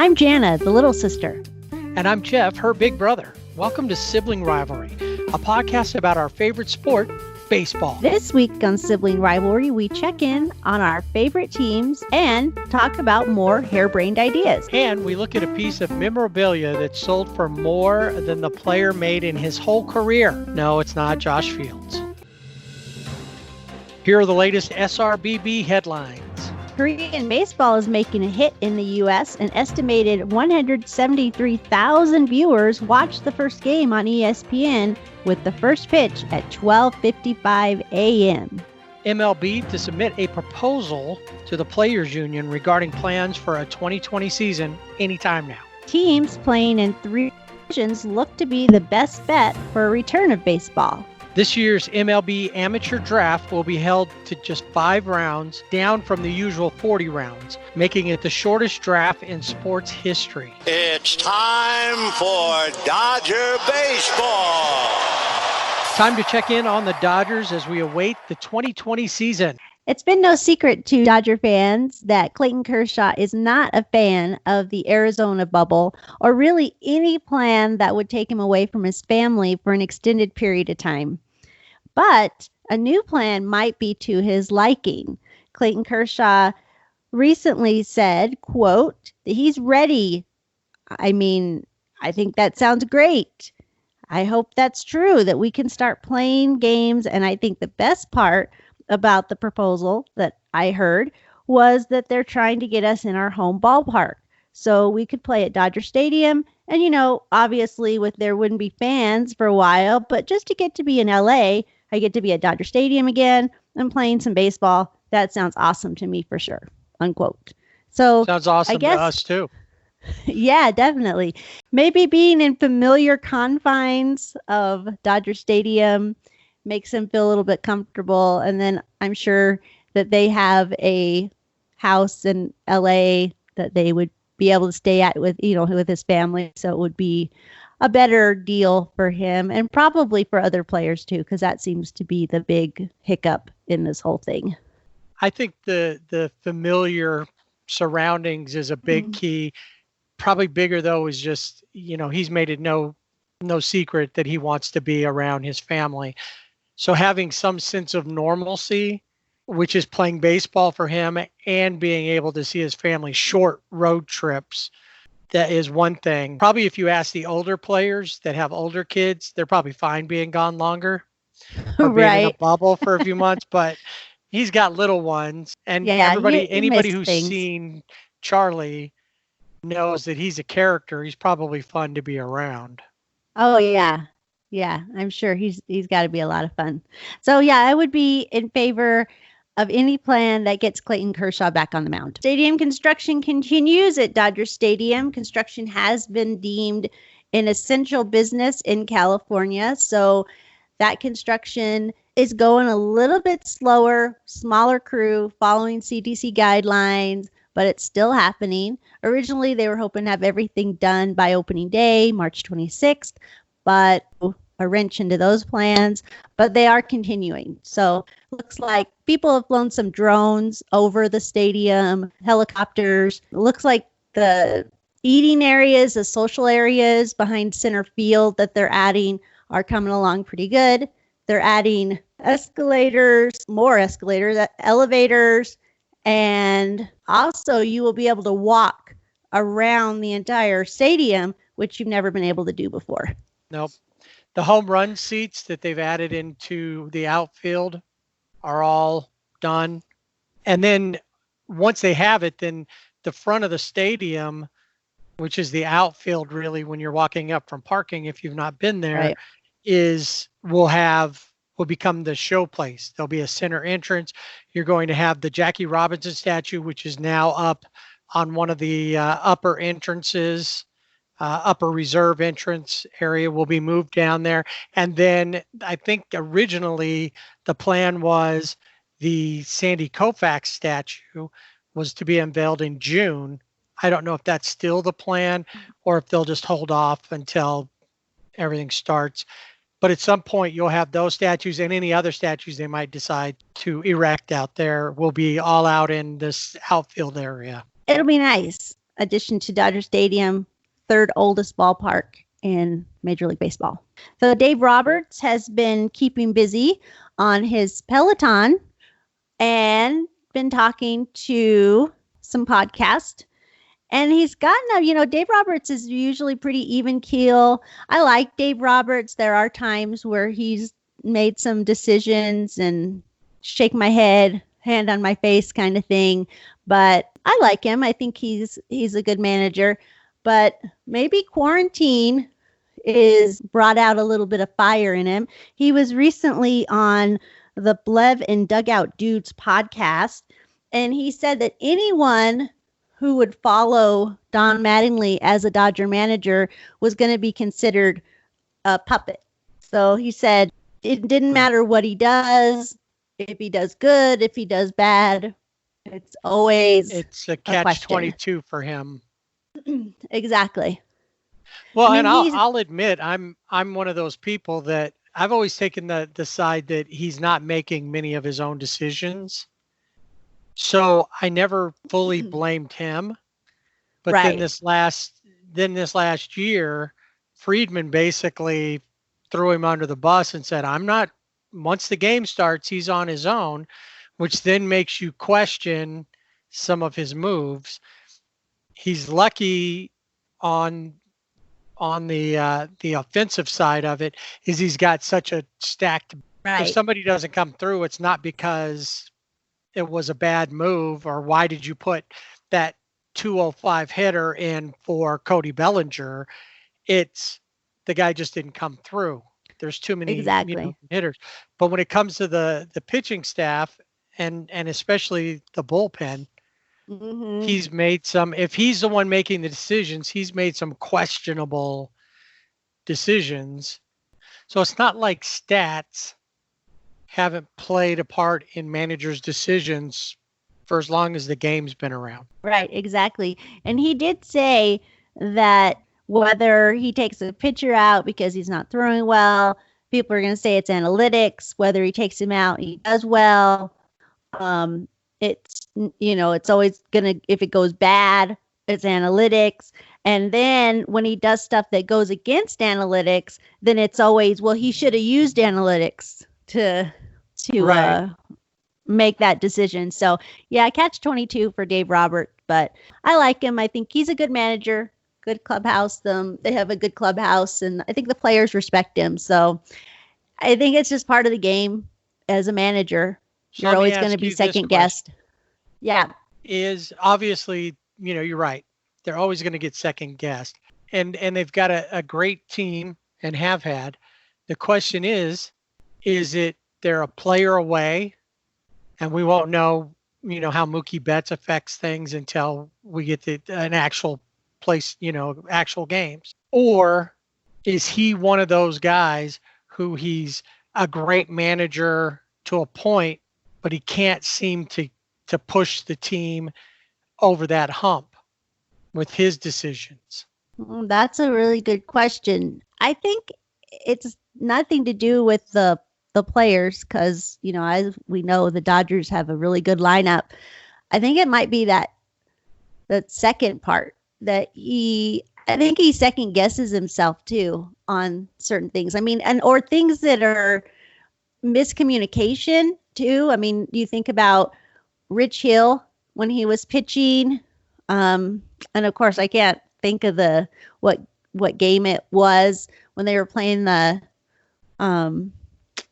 I'm Jana, the little sister. And I'm Jeff, her big brother. Welcome to Sibling Rivalry, a podcast about our favorite sport, baseball. This week on Sibling Rivalry, we check in on our favorite teams and talk about more harebrained ideas. And we look at a piece of memorabilia that sold for more than the player made in his whole career. No, it's not Josh Fields. Here are the latest SRBB headlines. Korean baseball is making a hit in the U.S. An estimated 173,000 viewers watched the first game on ESPN with the first pitch at 12:55 a.m. MLB to submit a proposal to the Players Union regarding plans for a 2020 season anytime now. Teams playing in 3 divisions look to be the best bet for a return of baseball. This year's MLB amateur draft will be held to just 5 rounds, down from the usual 40 rounds, making it the shortest draft in sports history. It's time for Dodger baseball. Time to check in on the Dodgers as we await the 2020 season. It's been no secret to Dodger fans that Clayton Kershaw is not a fan of the Arizona bubble or really any plan that would take him away from his family for an extended period of time. But a new plan might be to his liking. Clayton Kershaw recently said, quote, that he's ready. I think that sounds great. I hope that's true, that we can start playing games. And I think the best part about the proposal that I heard was that they're trying to get us in our home ballpark so we could play at Dodger Stadium. And, obviously there wouldn't be fans for a while, but just to get to be in LA, I get to be at Dodger Stadium again and playing some baseball. That sounds awesome to me for sure, unquote. So sounds awesome to us too. Yeah, definitely. Maybe being in familiar confines of Dodger Stadium makes them feel a little bit comfortable. And then I'm sure that they have a house in LA that they would be able to stay at with his family. So it would be a better deal for him and probably for other players too, because that seems to be the big hiccup in this whole thing. I think the familiar surroundings is a big key. Probably bigger though is just, he's made it no secret that he wants to be around his family. So having some sense of normalcy, which is playing baseball for him and being able to see his family short road trips, that is one thing. Probably if you ask the older players that have older kids, they're probably fine being gone longer or being in a bubble for a few months, but he's got little ones. And anybody who's seen Charlie knows that he's a character. He's probably fun to be around. Oh, yeah. Yeah, I'm sure he's got to be a lot of fun. So, yeah, I would be in favor of any plan that gets Clayton Kershaw back on the mound. Stadium construction continues at Dodger Stadium. Construction has been deemed an essential business in California. So that construction is going a little bit slower, smaller crew, following CDC guidelines, but it's still happening. Originally, they were hoping to have everything done by opening day, March 26th, but a wrench into those plans, but they are continuing. So looks like people have flown some drones over the stadium, helicopters. It looks like the eating areas, the social areas behind center field that they're adding are coming along pretty good. They're adding more escalators, elevators, and also you will be able to walk around the entire stadium, which you've never been able to do before. Nope. The home run seats that they've added into the outfield are all done. And then once they have it, then the front of the stadium, which is the outfield really when you're walking up from parking, if you've not been there, right, will become the show place. There'll be a center entrance. You're going to have the Jackie Robinson statue, which is now up on one of the upper entrances. Upper reserve entrance area will be moved down there. And then I think originally the plan was the Sandy Koufax statue was to be unveiled in June. I don't know if that's still the plan or if they'll just hold off until everything starts. But at some point you'll have those statues and any other statues they might decide to erect out there will be all out in this outfield area. It'll be nice. addition to Dodger Stadium, third oldest ballpark in Major League Baseball. So Dave Roberts has been keeping busy on his Peloton and been talking to some podcasts. And he's gotten Dave Roberts is usually pretty even keel. I like Dave Roberts. There are times where he's made some decisions and shake my head, hand on my face kind of thing. But I like him. I think he's a good manager. But maybe quarantine is brought out a little bit of fire in him. He was recently on the Blev and Dugout Dudes podcast, and he said that anyone who would follow Don Mattingly as a Dodger manager was going to be considered a puppet. So he said it didn't matter what he does, if he does good, if he does bad, it's a catch-22 for him. Exactly. Well, I mean, and I'll admit I'm one of those people that I've always taken the side that he's not making many of his own decisions. So I never fully blamed him. But right. then this last year, Friedman basically threw him under the bus and said, once the game starts, he's on his own, which then makes you question some of his moves. He's lucky on the offensive side of it is he's got such a stacked. Right. If somebody doesn't come through, it's not because it was a bad move or why did you put that 205 hitter in for Cody Bellinger. It's the guy just didn't come through. There's too many hitters. But when it comes to the pitching staff and especially the bullpen, he's made some, if he's the one making the decisions, he's made some questionable decisions. So it's not like stats haven't played a part in managers' decisions for as long as the game's been around. Right, exactly. And he did say that whether he takes a pitcher out because he's not throwing well, people are going to say it's analytics. Whether he takes him out, he does well. It's always going to, if it goes bad, it's analytics. And then when he does stuff that goes against analytics, then it's always, well, he should have used analytics to make that decision. So yeah, catch-22 for Dave Roberts, but I like him. I think he's a good manager, good clubhouse. They have a good clubhouse, and I think the players respect him. So I think it's just part of the game as a manager. So you're always going to be second guessed. Yeah. Is obviously, you're right. They're always going to get second guessed. And they've got a great team and have had. The question is it they're a player away? And we won't know, how Mookie Betts affects things until we get to an actual place, actual games. Or is he one of those guys who he's a great manager to a point, but he can't seem to push the team over that hump with his decisions? That's a really good question. I think it's nothing to do with the players because, as we know, the Dodgers have a really good lineup. I think it might be that second part that I think he second guesses himself too on certain things. I mean, or things that are miscommunication too. I mean, you think about Rich Hill when he was pitching, and of course I can't think of what game it was when they were playing the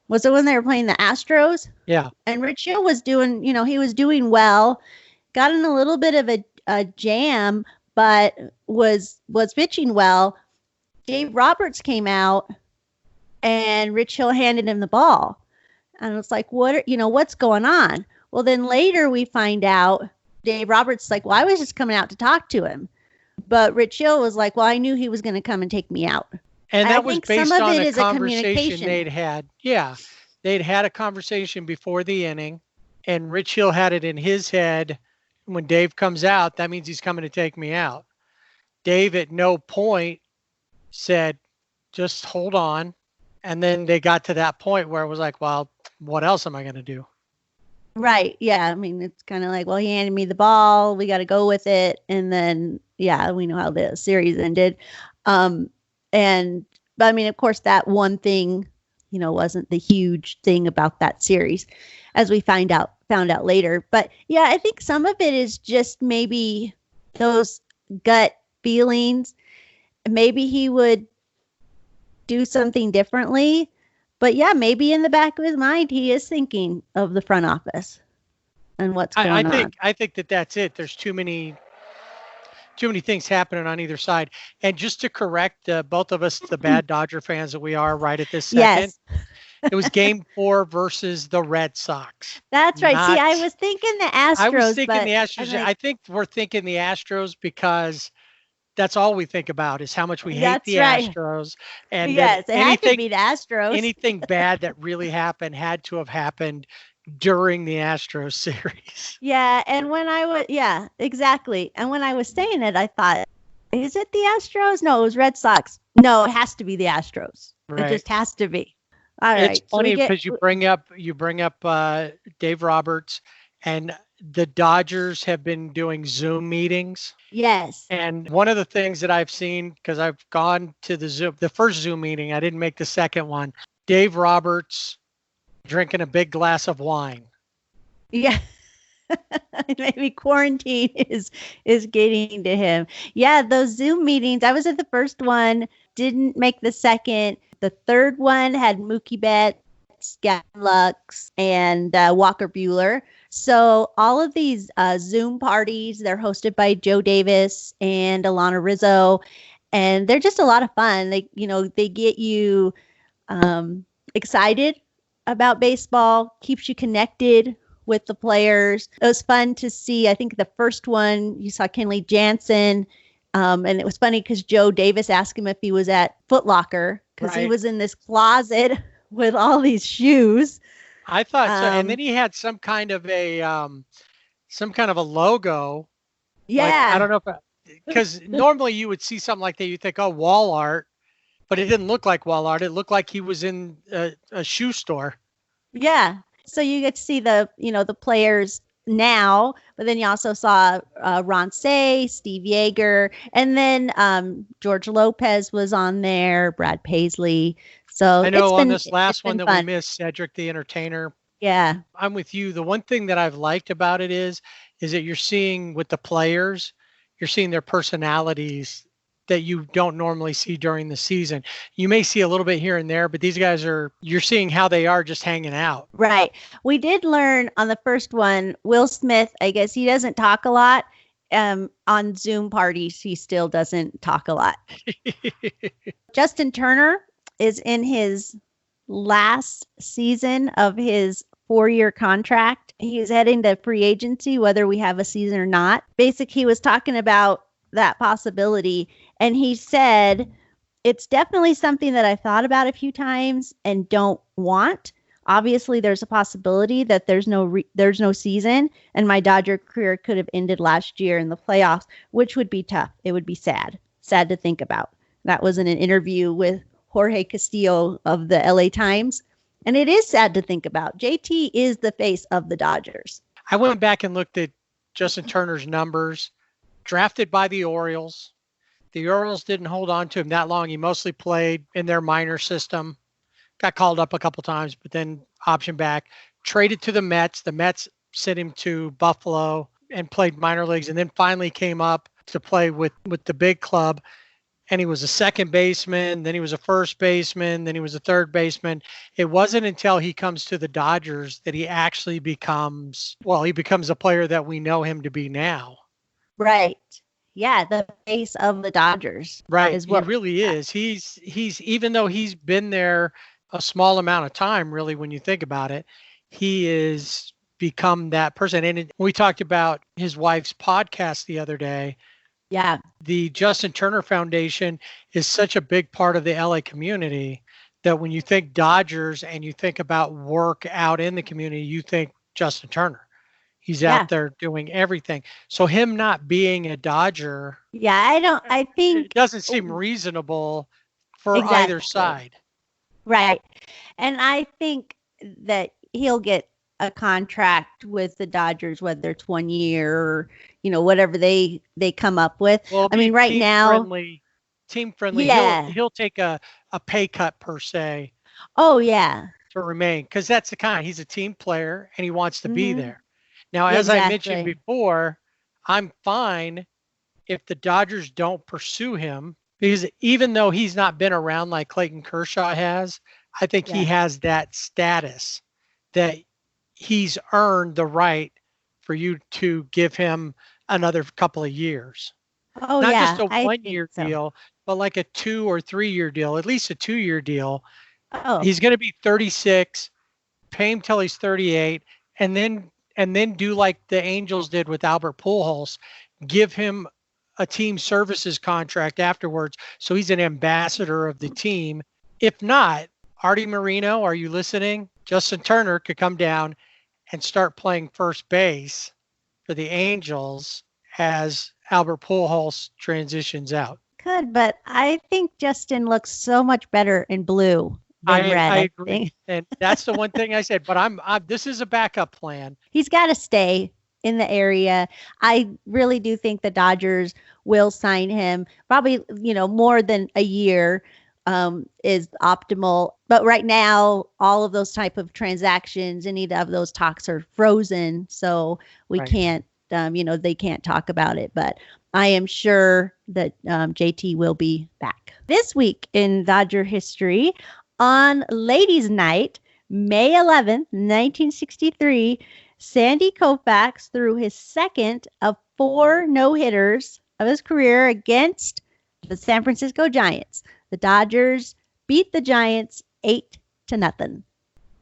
was it when they were playing the Astros? Yeah. And Rich Hill was doing, he was doing well, got in a little bit of a jam, but was pitching well. Dave Roberts came out and Rich Hill handed him the ball. And it's like, what's going on? Well, then later we find out Dave Roberts is like, well, I was just coming out to talk to him. But Rich Hill was like, well, I knew he was going to come and take me out. And that was based on a conversation they'd had. Yeah, they'd had a conversation before the inning, and Rich Hill had it in his head. When Dave comes out, that means he's coming to take me out. Dave at no point said, just hold on. And then they got to that point where it was like, well, what else am I going to do? Right. Yeah. I mean, it's kind of like, well, he handed me the ball. We got to go with it. And then, yeah, we know how the series ended. Um, but I mean, of course, that one thing, wasn't the huge thing about that series, as we found out later. But yeah, I think some of it is just maybe those gut feelings. Maybe he would do something differently. But yeah, maybe in the back of his mind, he is thinking of the front office and what's going on. I think that's it. There's too many things happening on either side. And just to correct both of us, the bad Dodger fans that we are right at this second, Yes, it was Game 4 versus the Red Sox. that's right. See, Not, I was thinking the Astros, I was thinking but the Astros. I think we're thinking the Astros because that's all we think about is how much we hate that's the right. Astros, and that Yes, it had to be the Astros. anything bad that really happened had to have happened during the Astros series. Yeah, and yeah, exactly. And when I was saying it, I thought, is it the Astros? No, it was Red Sox. No, it has to be the Astros. It Right. just has to be. All right. It's funny because you bring up Dave Roberts, and the Dodgers have been doing Zoom meetings. Yes. And one of the things that I've seen, because I've gone to the first Zoom meeting, I didn't make the second one. Dave Roberts drinking a big glass of wine. Yeah. Maybe quarantine is getting to him. Yeah, those Zoom meetings. I was at the first one, didn't make the second. The third one had Mookie Betts, Gavin Lux, and Walker Buehler. So all of these Zoom parties, they're hosted by Joe Davis and Alana Rizzo, and they're just a lot of fun. They get you excited about baseball, keeps you connected with the players. It was fun to see. I think the first one you saw Kenley Jansen, and it was funny because Joe Davis asked him if he was at Foot Locker because he was in this closet with all these shoes. I thought so, and then he had some kind of a logo. Yeah, like, I don't know because normally you would see something like that, you think, oh, wall art, but it didn't look like wall art. It looked like he was in a shoe store. Yeah. So you get to see the players now, but then you also saw Ron Say, Steve Yeager, and then George Lopez was on there, Brad Paisley. So I know on this last one that we missed, Cedric the Entertainer. Yeah. I'm with you. The one thing that I've liked about it is that you're seeing with the players, you're seeing their personalities that you don't normally see during the season. You may see a little bit here and there, but these guys you're seeing how they are just hanging out. Right. We did learn on the first one, Will Smith, I guess he doesn't talk a lot. On Zoom parties, he still doesn't talk a lot. Justin Turner is in his last season of his 4-year contract. He's heading to free agency, whether we have a season or not. He was talking about that possibility. And he said, it's definitely something that I've thought about a few times and don't want. Obviously, there's a possibility that there's no season, and my Dodger career could have ended last year in the playoffs, which would be tough. It would be sad to think about. That was in an interview with Jorge Castillo of the LA Times. And it is sad to think about. JT is the face of the Dodgers. I went back and looked at Justin Turner's numbers. Drafted by the Orioles. The Orioles didn't hold on to him that long. He mostly played in their minor system. Got called up a couple times, but then optioned back. Traded to the Mets. The Mets sent him to Buffalo and played minor leagues, and then finally came up to play with the big club. And he was a second baseman, then he was a first baseman, then he was a third baseman. It wasn't until he comes to the Dodgers that he actually becomes a player that we know him to be now. Right. Yeah, the face of the Dodgers. Right. He really is. He's even though he's been there a small amount of time, really, when you think about it, he is become that person. And we talked about his wife's podcast the other day. Yeah. The Justin Turner Foundation is such a big part of the LA community that when you think Dodgers and you think about work out in the community, you think Justin Turner. He's out there doing everything. So him not being a Dodger. Yeah, I think it doesn't seem reasonable for either side. Right. And I think that he'll get a contract with the Dodgers, whether it's 1 year or, whatever they come up with. Well, I mean, right now, team friendly. yeah. He'll take a pay cut per se Oh, yeah. to remain, because that's the kind. He's a team player and he wants to be Mhm. there. Now, as I mentioned Exactly. before, I'm fine if the Dodgers don't pursue him, because even though he's not been around like Clayton Kershaw has, I think he Yeah. has that status that he's earned the right for you to give him another couple of years. Oh, Not just yeah. a I think 1 year so. deal, but like a 2 or 3 year deal, at least a 2 year deal. Oh, He's going to be 36, pay him till he's 38, and then do like the Angels did with Albert Pujols, give him a team services contract afterwards, so he's an ambassador of the team. If not, Artie Moreno, are you listening? Justin Turner could come down and start playing first base for the Angels as Albert Pujols transitions out. could, but I think Justin looks so much better in blue than red. I I agree, think and that's the one thing I said. But I'm this is a backup plan. he's got to stay in the area. I really do think the Dodgers will sign him. Probably, more than a year is optimal. But right now, all of those type of transactions, any of those talks are frozen, so we Right. can't. They can't talk about it. But I am sure that JT will be back this week in Dodger history. On Ladies' Night, May 11th, 1963, Sandy Koufax threw his second of 4 no-hitters of his career against the San Francisco Giants. The Dodgers beat the Giants 8-0.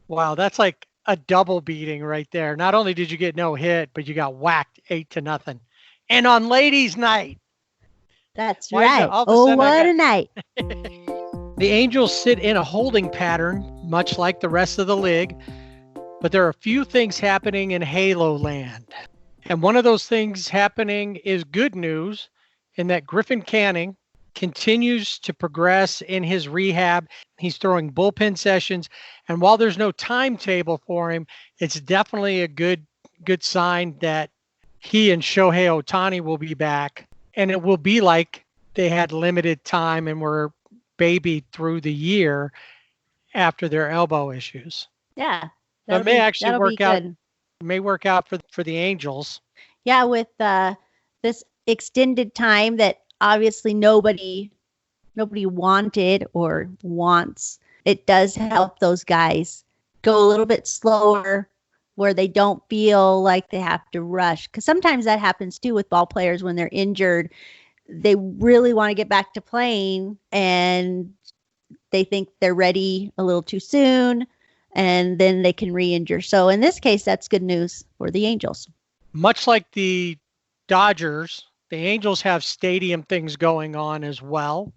Wow, that's like a double beating right there. Not only did you get no hit, but you got whacked 8-0. And on Ladies' Night. That's Why is it right. all of a Oh, sudden what a night. The Angels sit in a holding pattern, much like the rest of the league, but there are a few things happening in Halo Land. And one of those things happening is good news in that Griffin Canning continues to progress in his rehab. He's throwing bullpen sessions, and while there's no timetable for him, it's definitely a good sign that he and Shohei Ohtani will be back, and it will be like they had limited time and were babied through the year after their elbow issues. Yeah. So it may actually that'll work be out. good. May work out for the Angels. Yeah, with this extended time that obviously nobody wanted or wants, it does help those guys go a little bit slower where they don't feel like they have to rush. Because sometimes that happens too with ball players when they're injured. They really want to get back to playing and they think they're ready a little too soon, and then they can re-injure. So in this case, that's good news for the Angels. Much like the Dodgers, the Angels have stadium things going on as well.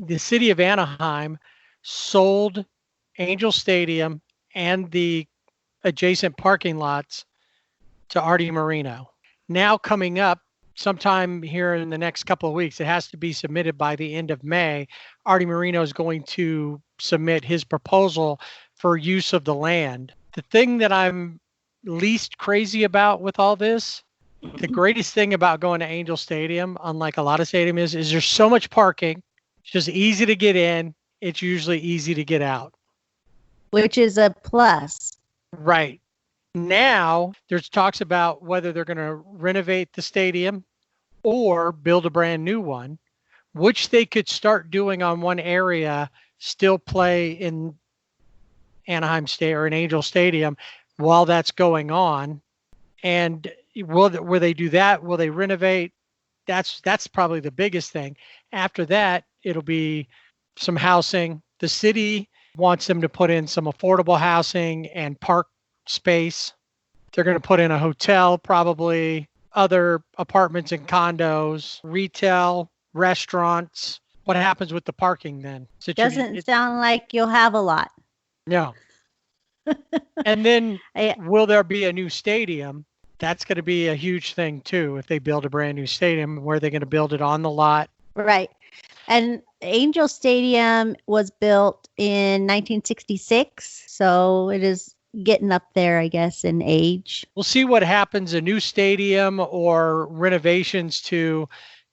The city of Anaheim sold Angel Stadium and the adjacent parking lots to Artie Moreno. Now coming up, sometime here in the next couple of weeks, it has to be submitted by the end of May. Artie Moreno is going to submit his proposal for use of the land. The thing that I'm least crazy about with all this, the greatest thing about going to Angel Stadium, unlike a lot of stadiums, is there's so much parking. It's just easy to get in. It's usually easy to get out. Which is a plus. Right. Now, there's talks about whether they're going to renovate the stadium or build a brand new one, which they could start doing on one area, still play in Anaheim State or in Angel Stadium while that's going on. And will they do that? Will they renovate? That's probably the biggest thing. After that, it'll be some housing. The city wants them to put in some affordable housing and park space. They're going to put in a hotel, probably other apartments and condos, retail, restaurants. What happens with the parking then? Doesn't sound like you'll have a lot. No. And then will there be a new stadium? That's going to be a huge thing too. If they build a brand new stadium, where are they going to build it on the lot? Right. And Angel Stadium was built in 1966. So it is getting up there, I guess, in age. We'll see what happens, a new stadium or renovations to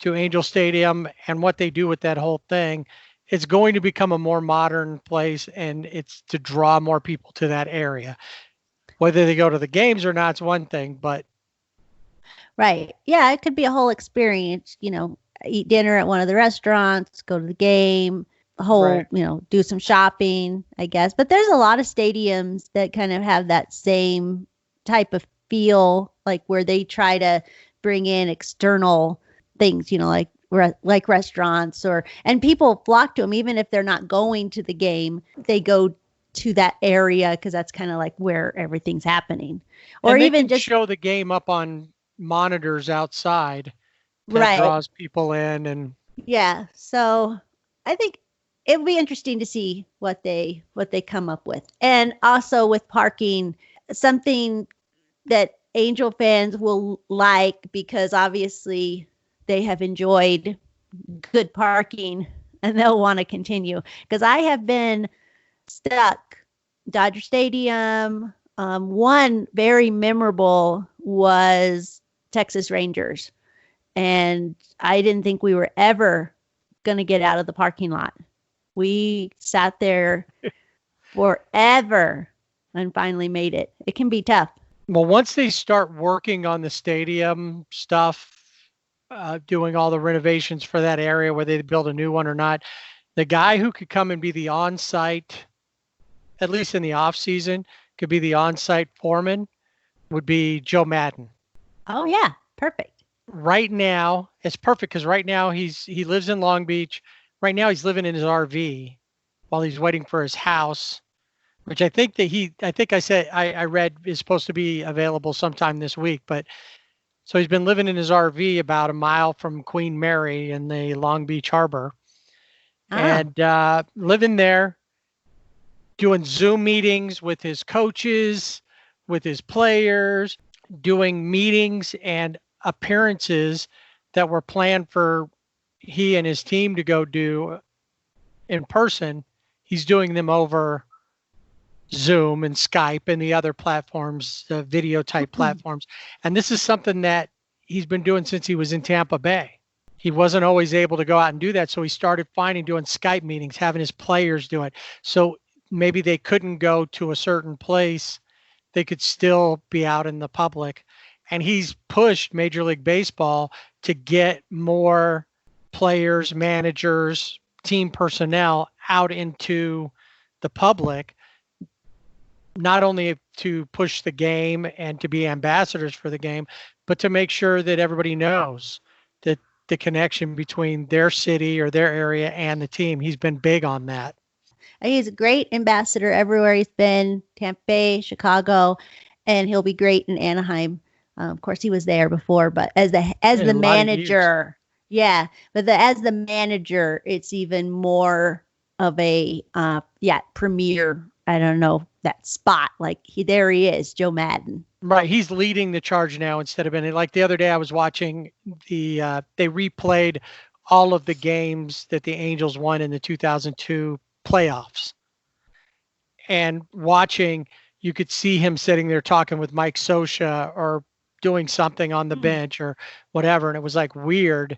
Angel Stadium and what they do with that whole thing. It's going to become a more modern place, and it's to draw more people to that area. Whether they go to the games or not is one thing, but Right. Yeah, it could be a whole experience, eat dinner at one of the restaurants, go to the game, Right. do some shopping, I guess. But there's a lot of stadiums that kind of have that same type of feel, like where they try to bring in external things, like restaurants and people flock to them even if they're not going to the game. They go to that area because that's kind of like where everything's happening. Or and they even can just show the game up on monitors outside that right. draws people in. And Yeah. So I think it'll be interesting to see what they come up with. And also with parking, something that Angel fans will like, because obviously they have enjoyed good parking and they'll want to continue. Because I have been stuck Dodger Stadium. One very memorable was Texas Rangers. And I didn't think we were ever going to get out of the parking lot. We sat there forever and finally made it. It can be tough. well, once they start working on the stadium stuff, doing all the renovations for that area, whether they build a new one or not, the guy who could come and be the on-site, at least in the off season, could be the on-site foreman, would be Joe Madden. Oh, yeah. Perfect. Right now, it's perfect because right now he lives in Long Beach. Right now he's living in his RV while he's waiting for his house, which I think I read is supposed to be available sometime this week. But so he's been living in his RV about a mile from Queen Mary in the Long Beach Harbor, and living there, doing Zoom meetings with his coaches, with his players, doing meetings and appearances that were planned for he and his team to go do in person. He's doing them over Zoom and Skype and the other platforms, the video type platforms. And this is something that he's been doing since he was in Tampa Bay. He wasn't always able to go out and do that. So he started doing Skype meetings, having his players do it. So maybe they couldn't go to a certain place. They could still be out in the public. And he's pushed Major League Baseball to get more players, managers, team personnel out into the public, not only to push the game and to be ambassadors for the game, but to make sure that everybody knows that the connection between their city or their area and the team. He's been big on that. He's a great ambassador everywhere he's been, Tampa Bay, Chicago, and he'll be great in Anaheim. Of course, he was there before, but as the manager, as the manager, it's even more of a premier. I don't know, that spot. Like there he is, Joe Madden. Right, he's leading the charge now instead of any. Like the other day, I was watching they replayed all of the games that the Angels won in the 2002 playoffs, and watching, you could see him sitting there talking with Mike Scioscia or doing something on the bench or whatever. And it was like weird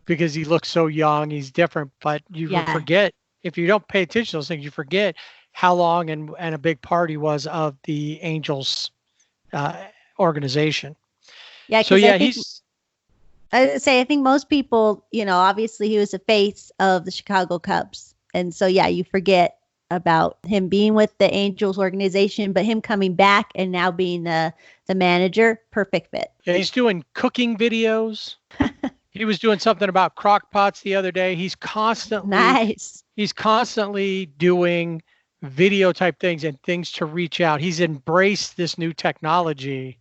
because he looks so young, he's different, but you forget, if you don't pay attention to those things, you forget how long and a big part he was of the Angels organization. Yeah. So yeah, I think most people, obviously he was a face of the Chicago Cubs. And so, yeah, you forget about him being with the Angels organization, but him coming back and now being the manager, perfect fit. Yeah, he's doing cooking videos. He was doing something about crock pots the other day. He's constantly doing video type things and things to reach out. He's embraced this new technology,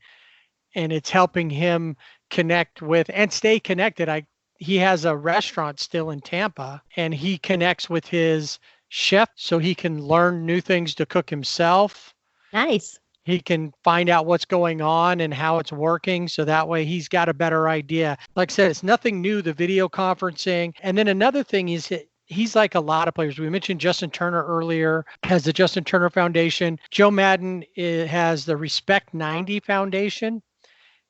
and it's helping him connect with and stay connected. He has a restaurant still in Tampa, and he connects with his chef so he can learn new things to cook himself. Nice. He can find out what's going on and how it's working. So that way he's got a better idea. Like I said, it's nothing new, the video conferencing. And then another thing is he's like a lot of players. We mentioned Justin Turner earlier, has the Justin Turner Foundation. Joe Madden has the Respect 90 Foundation.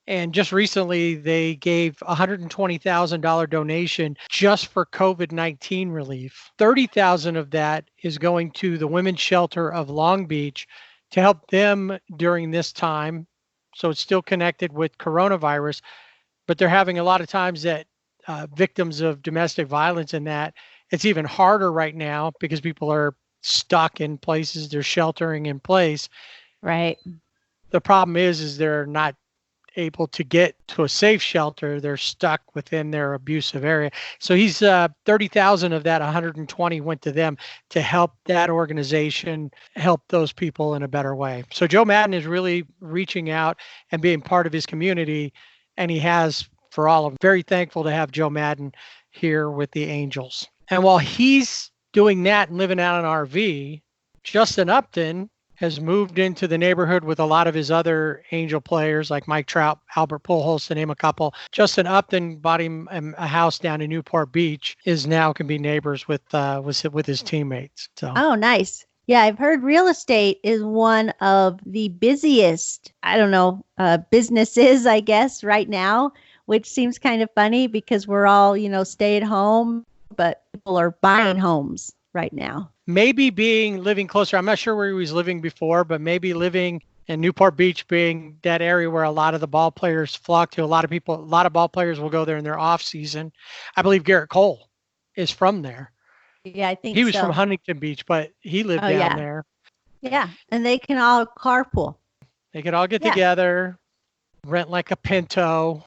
And just recently, they gave a $120,000 donation just for COVID-19 relief. $30,000 of that is going to the Women's Shelter of Long Beach to help them during this time. So it's still connected with coronavirus, but they're having a lot of times that victims of domestic violence and that it's even harder right now because people are stuck in places, they're sheltering in place. Right. The problem is they're not able to get to a safe shelter. They're stuck within their abusive area. So he's 30,000 of that 120 went to them to help that organization help those people in a better way. So Joe Madden is really reaching out and being part of his community, and he has for all of them. Very thankful to have Joe Madden here with the Angels. And while he's doing that and living out in an RV, Justin Upton has moved into the neighborhood with a lot of his other Angel players like Mike Trout, Albert Pujols, to name a couple. Justin Upton bought him a house down in Newport Beach, is now can be neighbors with his teammates. So. Oh, nice. Yeah, I've heard real estate is one of the busiest, businesses, I guess, right now, which seems kind of funny because we're all, stay at home, but people are buying homes right now. Maybe living closer. I'm not sure where he was living before, but maybe living in Newport Beach being that area where a lot of the ball players flock to. A lot of ball players will go there in their off season. I believe Garrett Cole is from there. Yeah, I think he was from Huntington Beach, but he lived down there. Yeah, and they can all carpool. They could all get together, rent like a Pinto.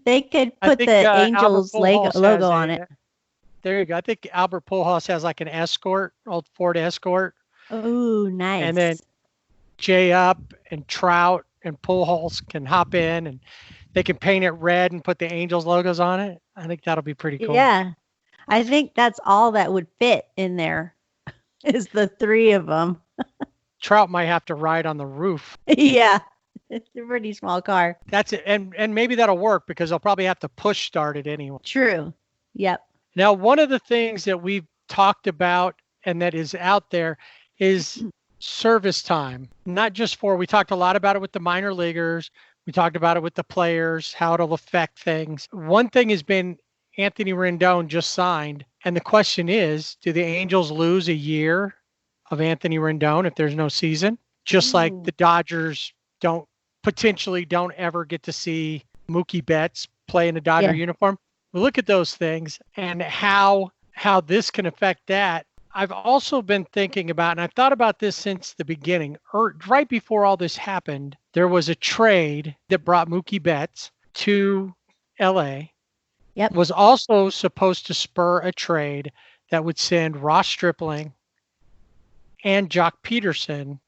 They could put the Angels logo on it. There you go. I think Albert Pujols has like an Escort, old Ford Escort. Oh, nice. And then Jay Up and Trout and Pujols can hop in and they can paint it red and put the Angels logos on it. I think that'll be pretty cool. Yeah. I think that's all that would fit in there is the three of them. Trout might have to ride on the roof. Yeah. It's a pretty small car. That's it. And maybe that'll work because they'll probably have to push start it anyway. True. Yep. Now, one of the things that we've talked about and that is out there is service time. Not just we talked a lot about it with the minor leaguers. We talked about it with the players, how it'll affect things. One thing has been Anthony Rendon just signed. And the question is, do the Angels lose a year of Anthony Rendon if there's no season? Just like the Dodgers potentially don't ever get to see Mookie Betts play in a Dodger uniform. We look at those things and how this can affect that. I've also been thinking about, and I've thought about this since the beginning, right before all this happened, there was a trade that brought Mookie Betts to LA. Yep. Was also supposed to spur a trade that would send Ross Stripling and Jock Peterson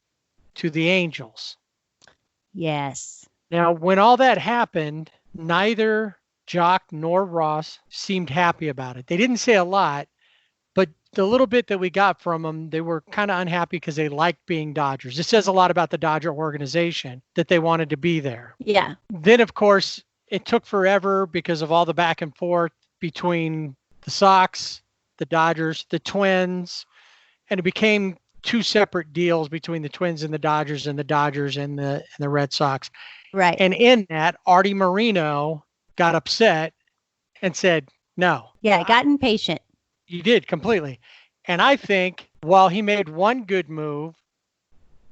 to the Angels. Yes. Now, when all that happened, neither Jock nor Ross seemed happy about it. They didn't say a lot, but the little bit that we got from them, they were kind of unhappy because they liked being Dodgers. It says a lot about the Dodger organization that they wanted to be there. Yeah. Then, of course, it took forever because of all the back and forth between the Sox, the Dodgers, the Twins, and it became two separate deals between the Twins and the Dodgers and the Red Sox. Right. And in that, Artie Moreno got upset and said, no. Yeah, got impatient. You did completely. And I think while he made one good move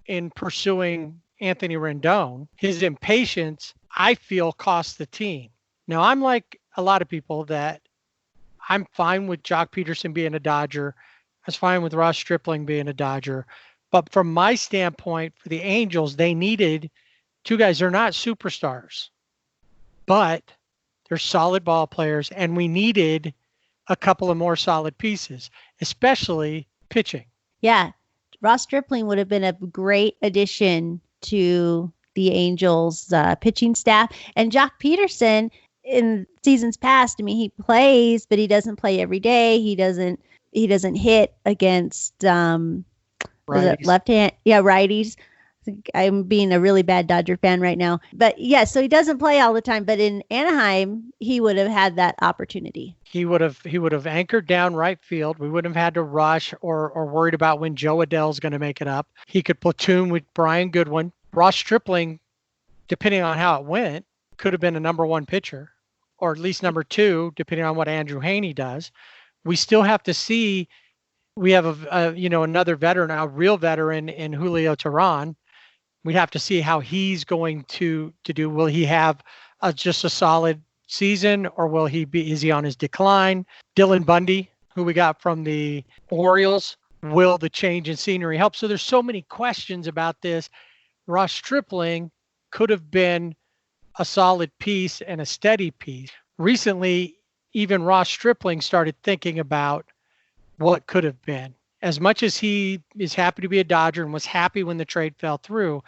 in pursuing Anthony Rendon, his impatience, I feel, cost the team. Now, I'm like a lot of people that I'm fine with Jock Peterson being a Dodger. I was fine with Ross Stripling being a Dodger. But from my standpoint, for the Angels, they needed two guys. They're not superstars, but they're solid ball players, and we needed a couple of more solid pieces, especially pitching. Yeah. Ross Stripling would have been a great addition to the Angels pitching staff. And Jock Peterson, in seasons past, I mean, he plays, but he doesn't play every day. He doesn't hit against righties. left hand. Yeah, righties. I'm being a really bad Dodger fan right now. But yeah, so he doesn't play all the time. But in Anaheim, he would have had that opportunity. He would have anchored down right field. We wouldn't have had to rush or worried about when Joe Adell's going to make it up. He could platoon with Brian Goodwin. Ross Stripling, depending on how it went, could have been a number one pitcher, or at least number two, depending on what Andrew Haney does. We still have to see. We have another veteran, a real veteran in Julio Teheran. We have to see how he's going to do. Will he have just a solid season, or is he on his decline? Dylan Bundy, who we got from the Orioles, will the change in scenery help? So there's so many questions about this. Ross Stripling could have been a solid piece and a steady piece. Recently, even Ross Stripling started thinking about what could have been. As much as he is happy to be a Dodger and was happy when the trade fell through,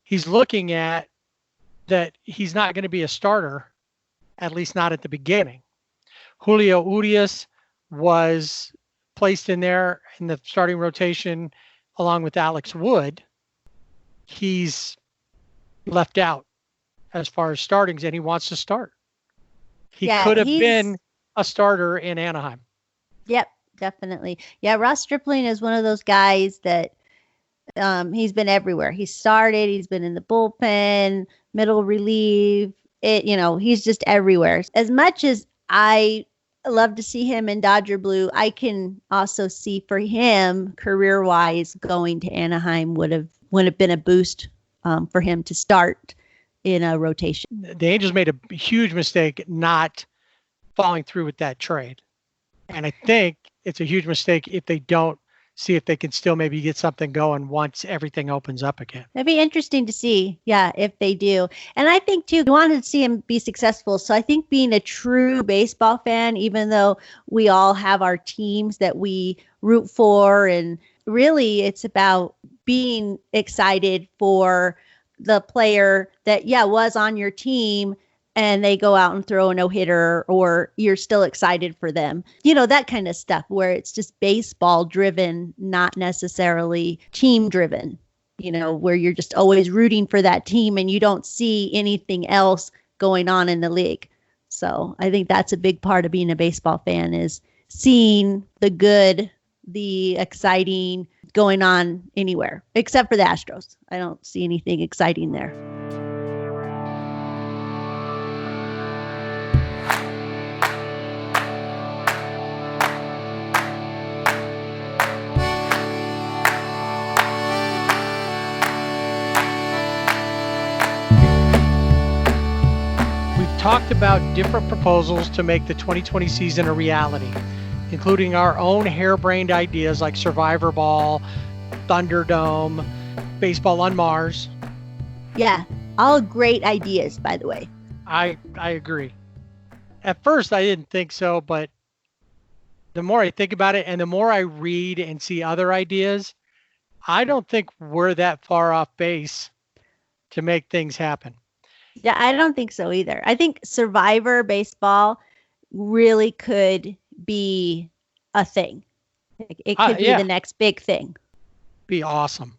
he's looking at that he's not going to be a starter, at least not at the beginning. Julio Urias was placed in there in the starting rotation along with Alex Wood. He's left out as far as startings, and he wants to start. He could have been a starter in Anaheim. Yep. Definitely. Yeah, Ross Stripling is one of those guys that he's been everywhere. He started, he's been in the bullpen, middle relief. He's just everywhere. As much as I love to see him in Dodger blue, I can also see for him career-wise going to Anaheim would have been a boost for him to start in a rotation. The Angels made a huge mistake not following through with that trade. And I think it's a huge mistake if they don't see if they can still maybe get something going once everything opens up again. That'd be interesting to see, if they do. And I think, too, we wanted to see him be successful. So I think being a true baseball fan, even though we all have our teams that we root for, and really it's about being excited for the player that, was on your team, and they go out and throw a no-hitter, or you're still excited for them. That kind of stuff where it's just baseball driven, not necessarily team driven, where you're just always rooting for that team and you don't see anything else going on in the league. So I think that's a big part of being a baseball fan, is seeing the good, the exciting going on anywhere, except for the Astros. I don't see anything exciting there. Talked about different proposals to make the 2020 season a reality, including our own harebrained ideas like Survivor Ball, Thunderdome, Baseball on Mars. Yeah, all great ideas, by the way. I agree. At first, I didn't think so, but the more I think about it and the more I read and see other ideas, I don't think we're that far off base to make things happen. Yeah, I don't think so either. I think Survivor baseball really could be a thing. It could be the next big thing. Be awesome.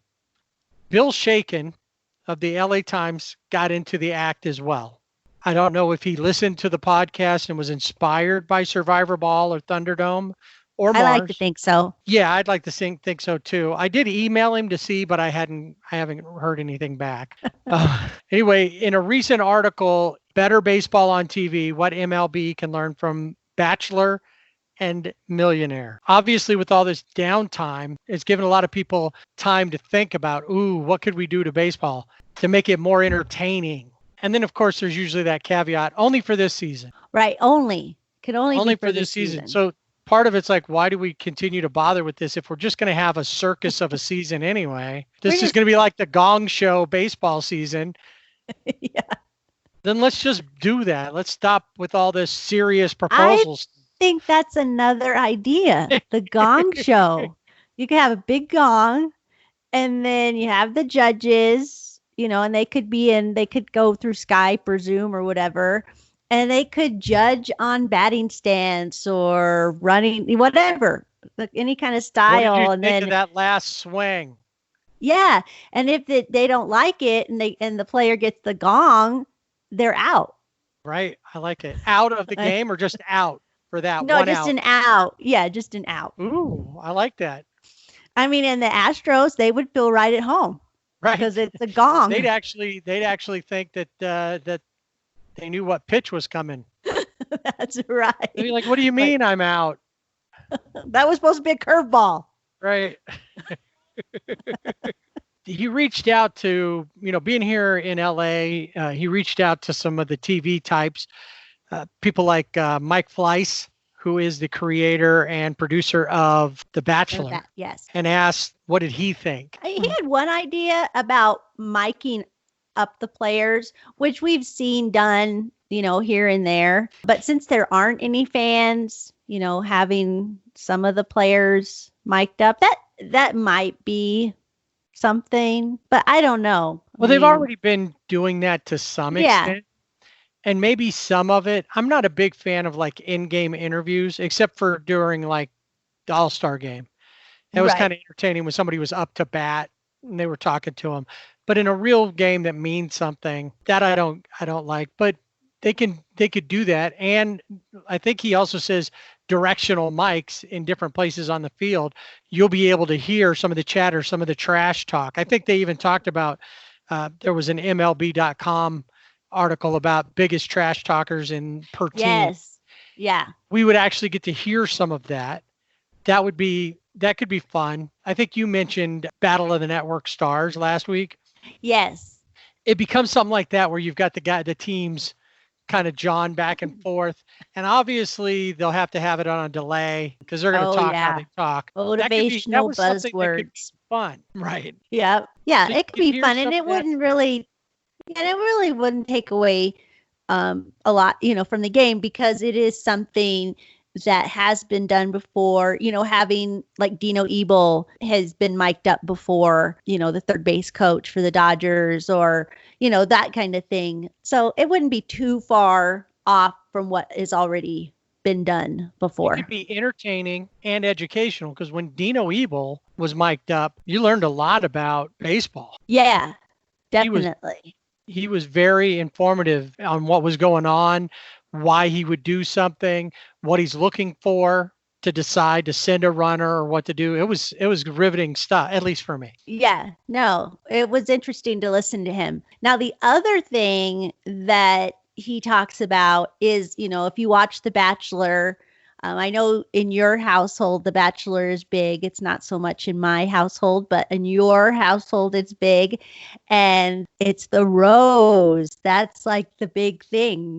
Bill Shaken of the LA Times got into the act as well. I don't know if he listened to the podcast and was inspired by Survivor Ball or Thunderdome or Mars. I like to think so. Yeah, I'd like to think so too. I did email him to see, but I haven't heard anything back. Anyway, in a recent article, Better Baseball on TV, what MLB can learn from Bachelor and Millionaire. Obviously, with all this downtime, it's given a lot of people time to think about, what could we do to baseball to make it more entertaining? And then, of course, there's usually that caveat, only for this season. Right, only. Could only be for this season. So part of it's like, why do we continue to bother with this if we're just going to have a circus of a season anyway? This is going to be like the Gong Show baseball season. Yeah. Then let's just do that. Let's stop with all this serious proposals. I think that's another idea. The Gong Show. You could have a big gong, and then you have the judges, and they could go through Skype or Zoom or whatever. And they could judge on batting stance or running, whatever, any kind of style. What did you think of that last swing? Yeah, and if they don't like it and the player gets the gong, they're out. Right. I like it. Out of the Like, game or just out for that no, one just out? an out. Yeah, just an out. Ooh, I like that. I mean, in the Astros, they would feel right at home Right. because it's a gong. They'd actually think that that they knew what pitch was coming. That's right. They'd be like, "What do you Like, mean I'm out?" that was supposed to be a curveball. Right. He reached out to, being here in LA, he reached out to some of the TV types, people like Mike Fleiss, who is the creator and producer of The Bachelor, Yes. and asked what did he think. He had one idea about miking up the players, which we've seen done, here and there. But since there aren't any fans, having some of the players mic'd up, that might be something, but I don't know. Well, they've already been doing that to some extent. And maybe some of it. I'm not a big fan of like in-game interviews, except for during like the All-Star game. It was kind of entertaining when somebody was up to bat and they were talking to him. But in a real game that means something, that I don't like. But they could do that. And I think he also says directional mics in different places on the field. You'll be able to hear some of the chatter, some of the trash talk. I think they even talked about there was an MLB.com article about biggest trash talkers per team. Yes. Yeah. We would actually get to hear some of that. That could be fun. I think you mentioned Battle of the Network Stars last week. Yes. It becomes something like that where you've got the teams kind of jawing back and forth. And obviously they'll have to have it on a delay because they're going to talk how they talk. Motivational buzzwords. Fun. Right. Yeah. Yeah. So it could be fun. And it wouldn't really, wouldn't take away a lot, from the game because it is something that has been done before, having like Dino Ebel has been mic'd up before, the third base coach for the Dodgers or, that kind of thing. So it wouldn't be too far off from what has already been done before. It could be entertaining and educational because when Dino Ebel was mic'd up, you learned a lot about baseball. Yeah, definitely. He was very informative on what was going on, why he would do something, what he's looking for to decide to send a runner or what to do. It was riveting stuff, at least for me. Yeah, no, it was interesting to listen to him. Now, the other thing that he talks about is, if you watch The Bachelor, I know in your household, The Bachelor is big. It's not so much in my household, but in your household, it's big. And it's the rose. That's like the big thing.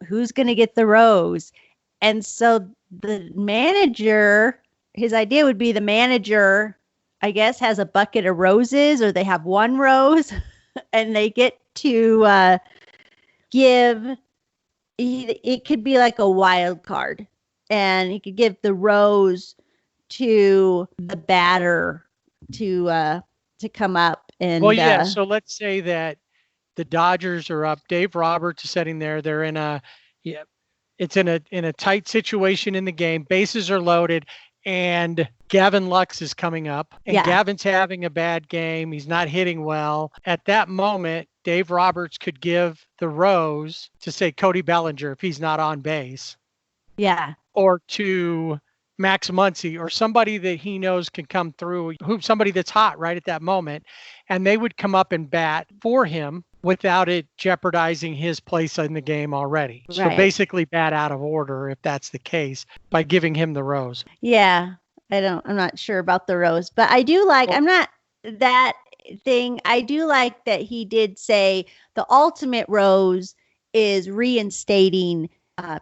Who's going to get the rose? And so the manager, his idea would be the manager, I guess, has a bucket of roses or they have one rose and they get to give, it could be like a wild card. And he could give the rose to the batter to come up and. Well, yeah. So let's say that the Dodgers are up. Dave Roberts is sitting there. They're in it's in a tight situation in the game. Bases are loaded, and Gavin Lux is coming up. And Gavin's having a bad game. He's not hitting well. At that moment, Dave Roberts could give the rose to say Cody Bellinger if he's not on base. Yeah. Or to Max Muncy or somebody that he knows can come through, somebody that's hot right at that moment. And they would come up and bat for him without it jeopardizing his place in the game already. Right. So basically bat out of order if that's the case by giving him the rose. Yeah. I'm not sure about the rose, but I do like, I'm not that thing. I do like that he did say the ultimate rose is reinstating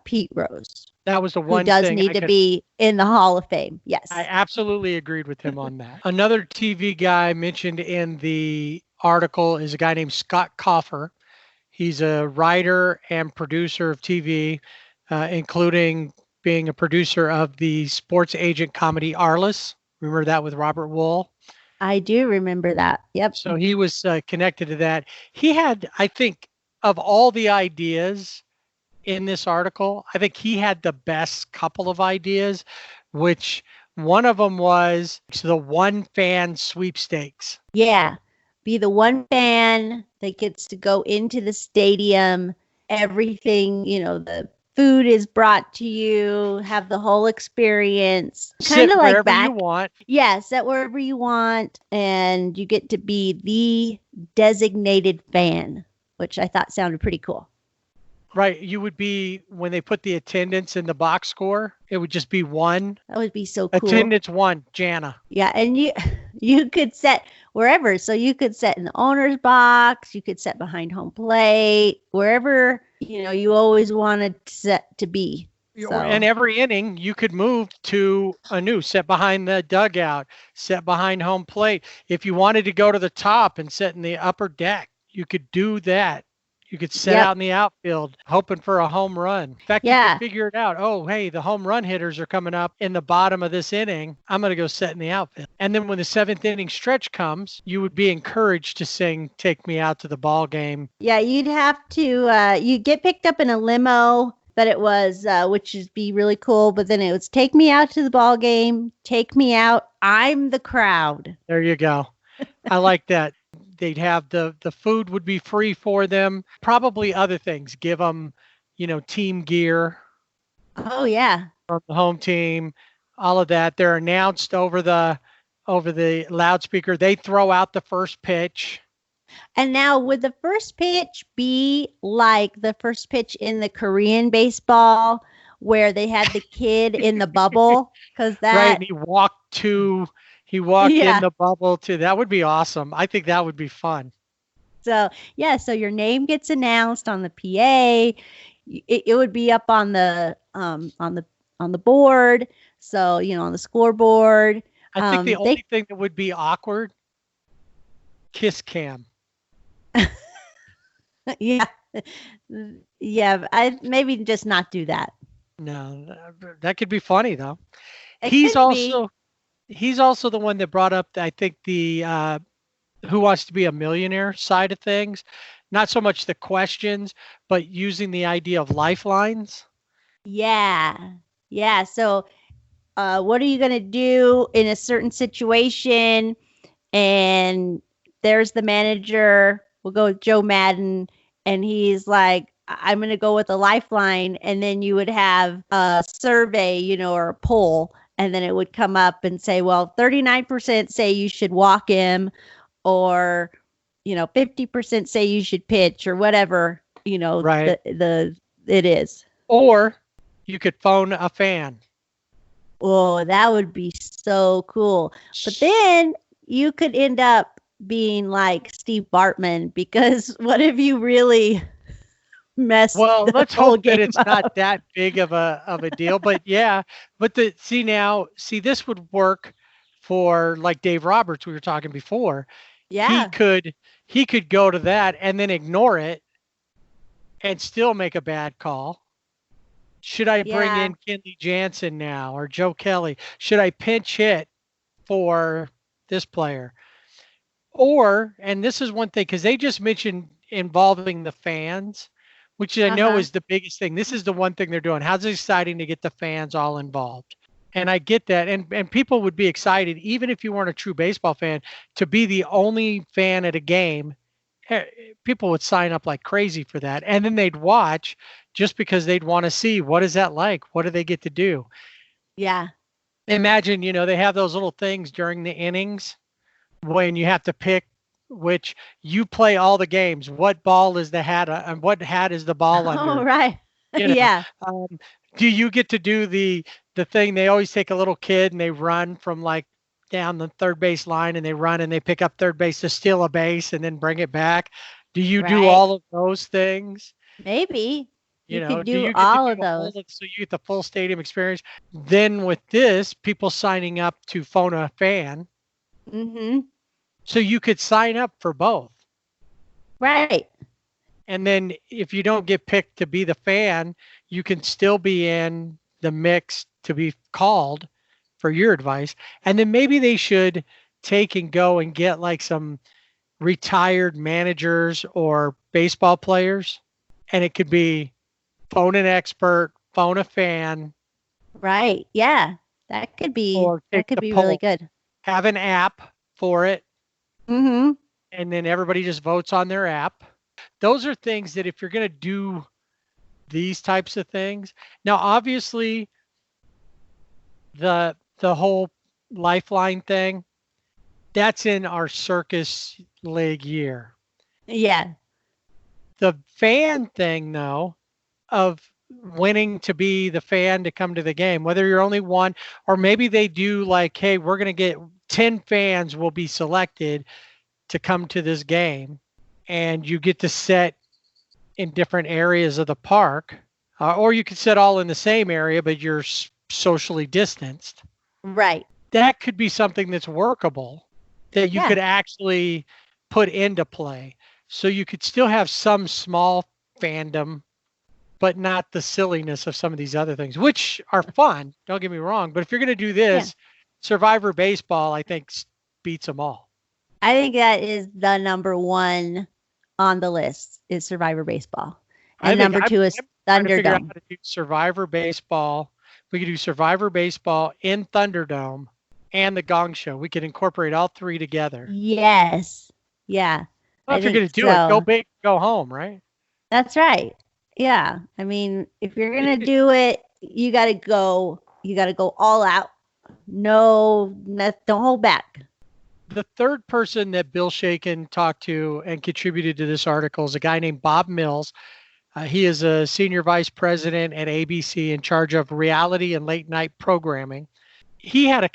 Pete Rose. That was the one thing. Who does need to be in the Hall of Fame. Yes. I absolutely agreed with him on that. Another TV guy mentioned in the article is a guy named Scott Coffer. He's a writer and producer of TV, including being a producer of the sports agent comedy Arliss. Remember that with Robert Wool? I do remember that. Yep. So he was connected to that. He had, I think, of all the ideas in this article, I think he had the best couple of ideas, which One of them was the one fan sweepstakes. Yeah. Be the one fan that gets to go into the stadium. Everything, the food is brought to you, have the whole experience. Kind Sit of like wherever you back. want. Yeah, sit wherever you want. And you get to be the designated fan, which I thought sounded pretty cool. Right. You would be, when they put the attendance in the box score, it would just be one. That would be so cool. Attendance one, Jana. Yeah, and you could set wherever. So you could set in the owner's box, you could set behind home plate, wherever, you always wanted set to be. So. And every inning you could move to a new set behind the dugout, set behind home plate. If you wanted to go to the top and sit in the upper deck, you could do that. You could set out in the outfield hoping for a home run. In fact, you could figure it out. Oh, hey, the home run hitters are coming up in the bottom of this inning. I'm going to go sit in the outfield. And then when the 7th inning stretch comes, you would be encouraged to sing "Take Me Out to the Ball Game." Yeah, you'd have to, you'd get picked up in a limo, but it was, which would be really cool. But then it was "Take Me Out to the Ball Game, take me out, I'm the crowd." There you go. I like that. They'd have the food would be free for them. Probably other things. Give them, team gear. Oh yeah. From the home team, all of that. They're announced over the loudspeaker. They throw out the first pitch. And now would the first pitch be like the first pitch in the Korean baseball where they had the kid in the bubble? Because that right, and he walked in the bubble too. That would be awesome. I think that would be fun. So so your name gets announced on the PA. It would be up on the board. So on the scoreboard. I think the only thing that would be awkward, kiss cam. Yeah. I maybe just not do that. No, that could be funny though. He's also the one that brought up, I think, the Who Wants to Be a Millionaire side of things. Not so much the questions, but using the idea of lifelines. Yeah. Yeah. So what are you going to do in a certain situation? And there's the manager. We'll go with Joe Madden. And he's like, I'm going to go with a lifeline. And then you would have a survey, or a poll. And then it would come up and say, well, 39% say you should walk him, or, 50% say you should pitch, or whatever, right. It is. Or you could phone a fan. Oh, that would be so cool. But then you could end up being like Steve Bartman, because what if you really messed let's whole hope that game it's up. not that big of a deal. But this would work for like Dave Roberts we were talking before. Yeah. He could go to that and then ignore it and still make a bad call. Should I bring in Kenley Jansen now or Joe Kelly? Should I pinch hit for this player? Or, and this is one thing, because they just mentioned involving the fans, which I know is the biggest thing. This is the one thing they're doing. How's it exciting to get the fans all involved? And I get that. And people would be excited, even if you weren't a true baseball fan, to be the only fan at a game. People would sign up like crazy for that. And then they'd watch just because they'd want to see, what is that like? What do they get to do? Yeah. Imagine, they have those little things during the innings when you have to pick which you play all the games. What ball is the hat and what hat is the ball under? Oh, right. Yeah. Do you get to do the thing? They always take a little kid and they run from like down the third base line, and they run and they pick up third base to steal a base and then bring it back. Do you do all of those things? Maybe. You could do you all of those. So you get the full stadium experience. Then with this, people signing up to phone a fan. Mm-hmm. So you could sign up for both. Right. And then if you don't get picked to be the fan, you can still be in the mix to be called for your advice. And then maybe they should take and go and get like some retired managers or baseball players. And it could be phone an expert, phone a fan. Right. Yeah. That could be or take the really poll. good. Have an app for it, Mm-hmm. and then everybody just votes on their app. Those are things that if you're going to do these types of things. Now, obviously, the whole lifeline thing, that's in our circus league year. Yeah. The fan thing, though, of winning to be the fan to come to the game, whether you're only one, or maybe they do like, hey, we're going to get 10 fans will be selected to come to this game, and you get to sit in different areas of the park, or you could sit all in the same area, but you're socially distanced. Right. That could be something that's workable that you could actually put into play. So you could still have some small fandom, but not the silliness of some of these other things, which are fun. Don't get me wrong. But if you're going to do this, Survivor Baseball, I think, beats them all. I think that is the number one on the list is Survivor Baseball. And number two is Thunderdome. How to do Survivor Baseball. We could do Survivor Baseball in Thunderdome and the Gong Show. We could incorporate all three together. Yes. Yeah. Well, if you're going to do it, go big, go home, right? That's right. Yeah. I mean, if you're going to do it, you got to go all out. No, don't hold back. The third person that Bill Shaken talked to and contributed to this article is a guy named Bob Mills. He is a senior vice president at ABC in charge of reality and late night programming. He had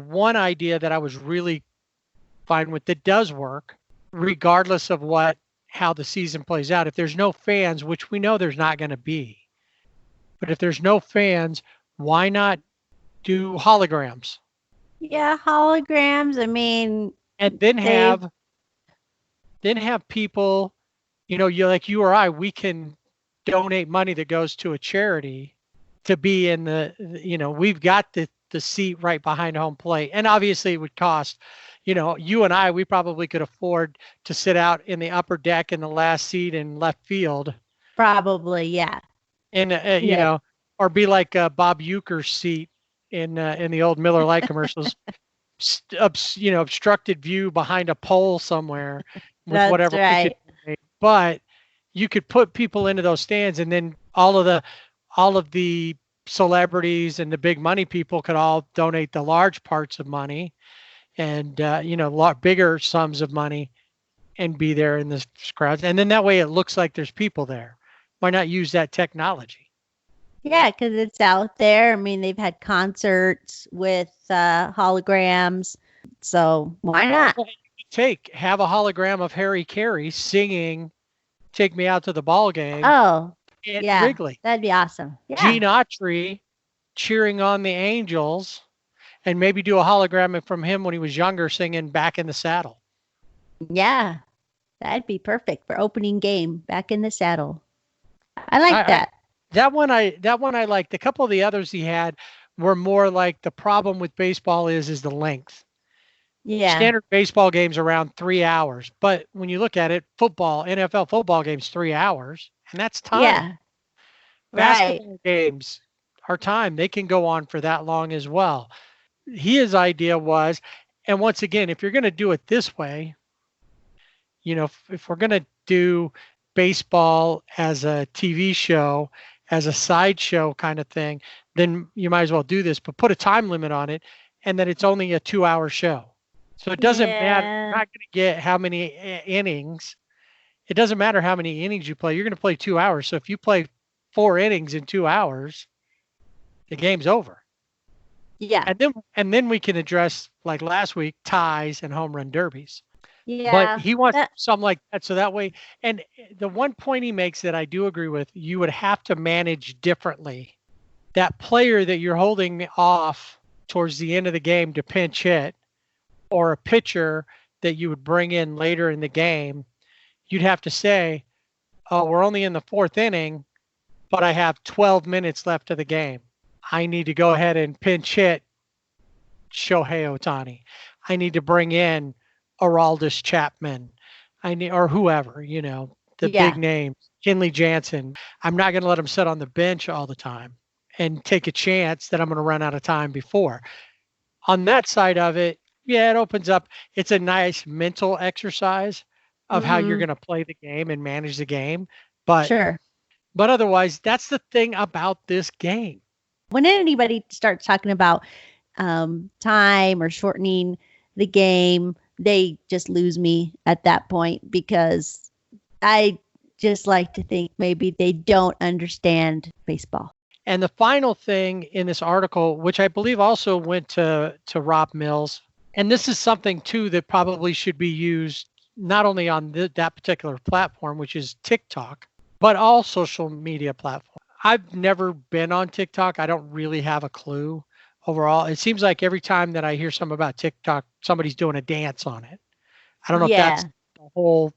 one idea that I was really fine with that does work, regardless of how the season plays out. If there's no fans, which we know there's not going to be, but if there's no fans, why not do holograms? Yeah, holograms. I mean, and then have people, you like you or I, we can donate money that goes to a charity to be in we've got the seat right behind home plate. And obviously it would cost, you and I, we probably could afford to sit out in the upper deck in the last seat in left field. Probably, yeah. And, or be like Bob Euchre's seat in the old Miller Lite commercials, obstructed view behind a pole somewhere with That's whatever. Right. But you could put people into those stands, and then all of the celebrities and the big money people could all donate the large parts of money and bigger sums of money and be there in the crowds. And then that way it looks like there's people there. Why not use that technology? Yeah, because it's out there. I mean, they've had concerts with holograms. So why not? Have a hologram of Harry Carey singing "Take Me Out to the Ball Game." Oh, at yeah, Wrigley. That'd be awesome. Yeah. Gene Autry cheering on the Angels, and maybe do a hologram from him when he was younger singing "Back in the Saddle." Yeah, that'd be perfect for opening game. Back in the Saddle. I like that. That one I liked. A couple of the others he had were more like the problem with baseball is the length. Yeah. Standard baseball games around 3 hours, but when you look at it, NFL football games 3 hours, and that's time. Yeah. Basketball games are time. They can go on for that long as well. His idea was, and once again, if you're going to do it this way, if we're going to do baseball as a TV show, as a sideshow kind of thing, then you might as well do this, but put a time limit on it, and that it's only a 2-hour show. So it doesn't matter. You're not going to get how many innings. It doesn't matter how many innings you play. You're going to play 2 hours. So if you play 4 innings in 2 hours, the game's over. Yeah. And then we can address, like last week, ties and home run derbies. Yeah. But he wants something like that. So that way, and the one point he makes that I do agree with, you would have to manage differently. That player that you're holding off towards the end of the game to pinch hit, or a pitcher that you would bring in later in the game, you'd have to say, oh, we're only in the 4th inning, but I have 12 minutes left of the game. I need to go ahead and pinch hit Shohei Ohtani. I need to bring in Aroldis Chapman, or whoever, the big names, Kenley Jansen. I'm not going to let him sit on the bench all the time. and take a chance that I'm going to run out of time before. On that side of it, yeah, it opens up. It's a nice mental exercise of how you're Mm-hmm. going to play the game and manage the game. But Sure. but otherwise, that's the thing about this game. When anybody starts talking about time or shortening the game, they just lose me at that point because I just like to think maybe they don't understand baseball. And the final thing in this article, which I believe also went to Rob Mills, and this is something too that probably should be used not only on that particular platform, which is TikTok, but all social media platforms. I've never been on TikTok. I don't really have a clue overall. It seems like every time that I hear something about TikTok, somebody's doing a dance on it. I don't know if that's Yeah. the whole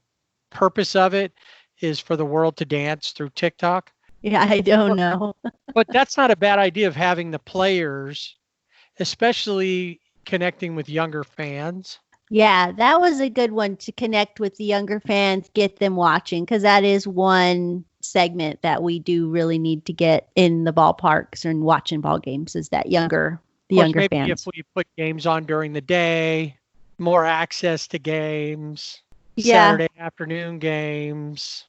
purpose of it is for the world to dance through TikTok. Yeah, I don't know. But that's not a bad idea of having the players, especially connecting with younger fans. Yeah, that was a good one to connect with the younger fans, get them watching, because that is one segment that we do really need to get in the ballparks and watching ball games is that the Of course, younger maybe fans. if we put games on during the day, more access to games, Yeah. Saturday afternoon games,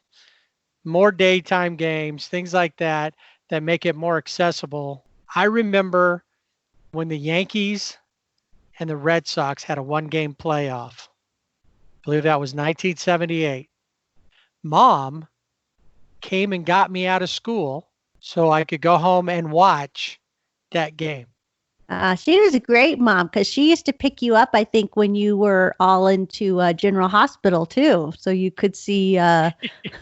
more daytime games, things like that that make it more accessible. I remember when the Yankees and the Red Sox had a one-game playoff. I believe that was 1978. Mom came and got me out of school so I could go home and watch that game. She was a great mom because she used to pick you up, I think, when you were all into General Hospital, too. So you could see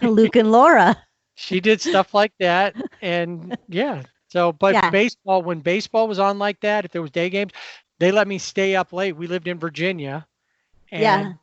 Luke and Laura. She did stuff like that. And yeah. So, but Yeah. baseball, when baseball was on like that, if there was day games, they let me stay up late. We lived in Virginia, Yeah. and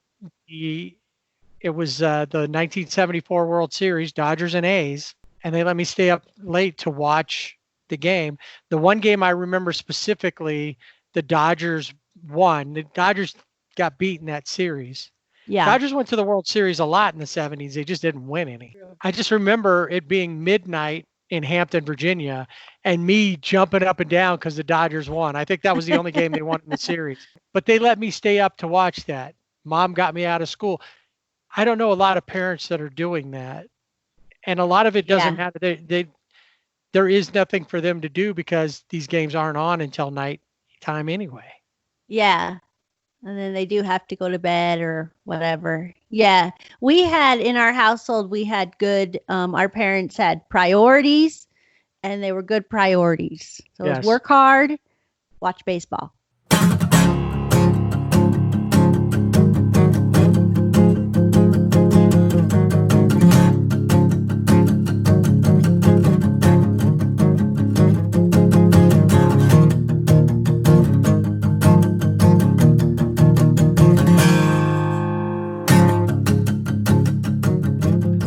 it was the 1974 World Series, Dodgers and A's, and they let me stay up late to watch the game. The one game I remember specifically, the Dodgers won. The Dodgers got beat in that series. Yeah. Dodgers went to the World Series a lot in the 70s. They just didn't win any. I just remember it being midnight in Hampton, Virginia, and me jumping up and down because the Dodgers won. I think that was the only game they won in the series. But they let me stay up to watch that. Mom got me out of school. I don't know a lot of parents that are doing that. And a lot of it doesn't Yeah. matter. There is nothing for them to do because these games aren't on until night time anyway. Yeah. And then they do have to go to bed or whatever. Yeah. We had in our household, we had good, our parents had priorities and they were good priorities. So it Yes. was work hard, watch baseball.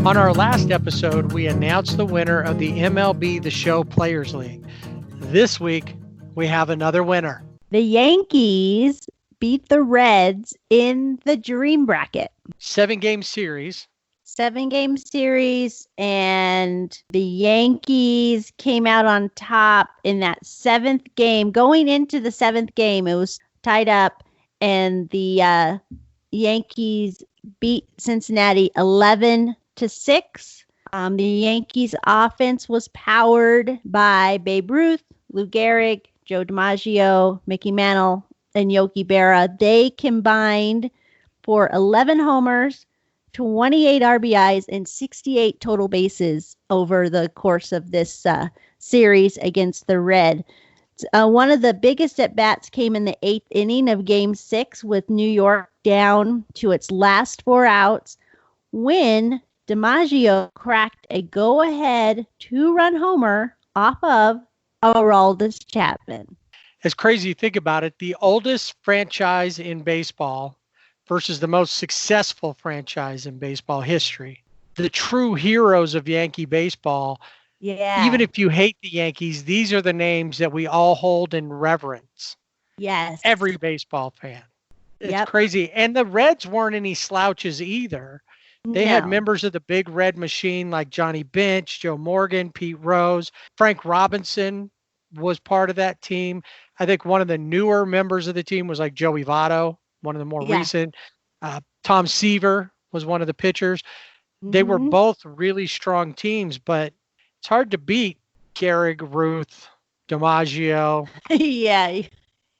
On our last episode, we announced the winner of the MLB The Show Players League. This week, we have another winner. The Yankees beat the Reds in the Dream Bracket. 7-game series. 7-game series, and the Yankees came out on top in that 7th game. Going into the 7th game, it was tied up, and the Yankees beat Cincinnati 11-6. The Yankees offense was powered by Babe Ruth, Lou Gehrig, Joe DiMaggio, Mickey Mantle, and Yogi Berra. They combined for 11 homers, 28 RBIs, and 68 total bases over the course of this series against the Reds. One of the biggest at-bats came in the 8th inning of Game 6 with New York down to its last 4 outs when DiMaggio cracked a go-ahead 2-run homer off of Aroldis Chapman. It's crazy to think about it. The oldest franchise in baseball versus the most successful franchise in baseball history. The true heroes of Yankee baseball. Yeah. Even if you hate the Yankees, these are the names that we all hold in reverence. Yes. Every baseball fan. It's Yep. crazy. And the Reds weren't any slouches either. They had members of the Big Red Machine like Johnny Bench, Joe Morgan, Pete Rose, Frank Robinson was part of that team. I think one of the newer members of the team was like Joey Votto, one of the more recent. Tom Seaver was one of the pitchers. They were both really strong teams, but it's hard to beat Gehrig, Ruth, DiMaggio, Yeah.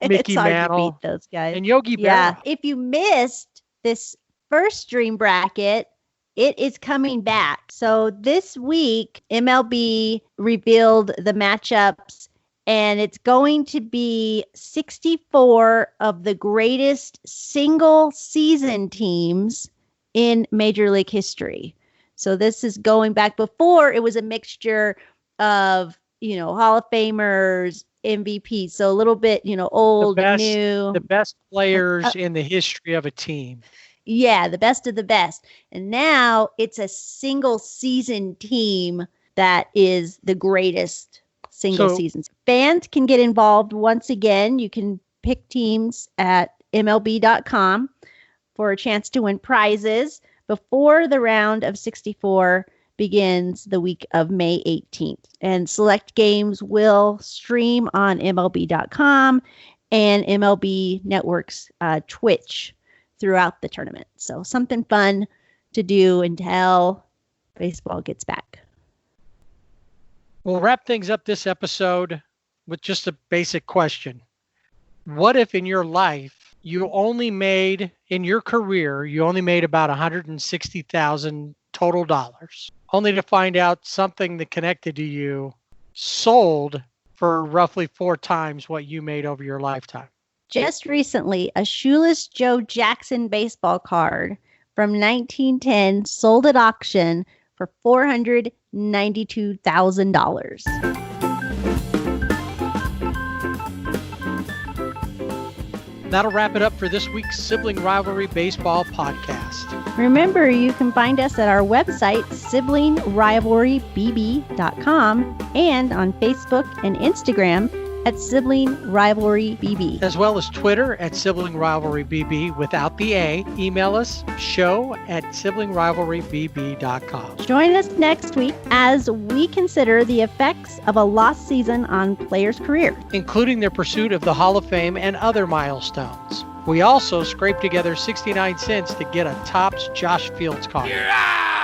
Mickey It's hard Mantle, to beat those guys. and Yogi Berra. Yeah. If you missed this first dream bracket, it is coming back. So this week, MLB revealed the matchups, and it's going to be 64 of the greatest single season teams in Major League history. So this is going back. Before, it was a mixture of, Hall of Famers, MVP. So a little bit, old, new. The best players in the history of a team. Yeah, the best of the best. And now it's a single season team that is the greatest single seasons. Fans can get involved once again. You can pick teams at MLB.com for a chance to win prizes before the round of 64 begins the week of May 18th. And select games will stream on MLB.com and MLB Network's Twitch throughout the tournament. So something fun to do until baseball gets back. We'll wrap things up this episode with just a basic question. What if in your life in your career, you only made about $160,000 total dollars, only to find out something that connected to you sold for roughly 4 times what you made over your lifetime? Just recently, a Shoeless Joe Jackson baseball card from 1910 sold at auction for $492,000. That'll wrap it up for this week's Sibling Rivalry Baseball podcast. Remember, you can find us at our website, siblingrivalrybb.com, and on Facebook and Instagram at Sibling Rivalry BB. As well as Twitter at Sibling Rivalry BB without the A. Email us, show@siblingrivalrybb.com. Join us next week as we consider the effects of a lost season on players' careers, including their pursuit of the Hall of Fame and other milestones. We also scraped together 69 cents to get a Topps Josh Fields card. Yeah!